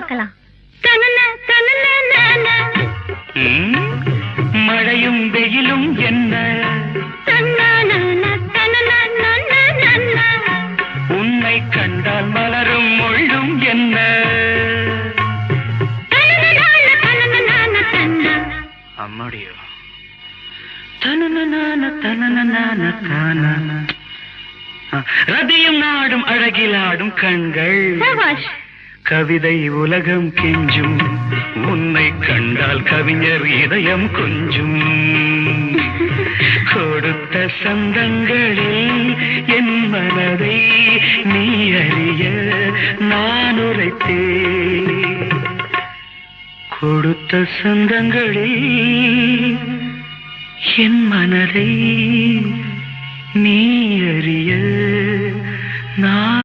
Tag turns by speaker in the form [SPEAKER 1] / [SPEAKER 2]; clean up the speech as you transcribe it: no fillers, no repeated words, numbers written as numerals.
[SPEAKER 1] பார்க்கலாம்.
[SPEAKER 2] மழையும் வெயிலும் என்ன, உன்னை கண்டால் மலரும் முள்ளும் என்ன, அம்மாடியோ ரதியும் நாடும் அழகிலாடும் கண்கள், கவிதை உலகம் கெஞ்சும், உன்னை கண்டால் கவிஞர் இதயம் கொஞ்சும். கொடுத்த சந்தங்களில் என் மனதை நீ அறிய நான் உரைத்தேன். கொடுத்த சந்தங்களில் என் மனதை நீ அறிய நான்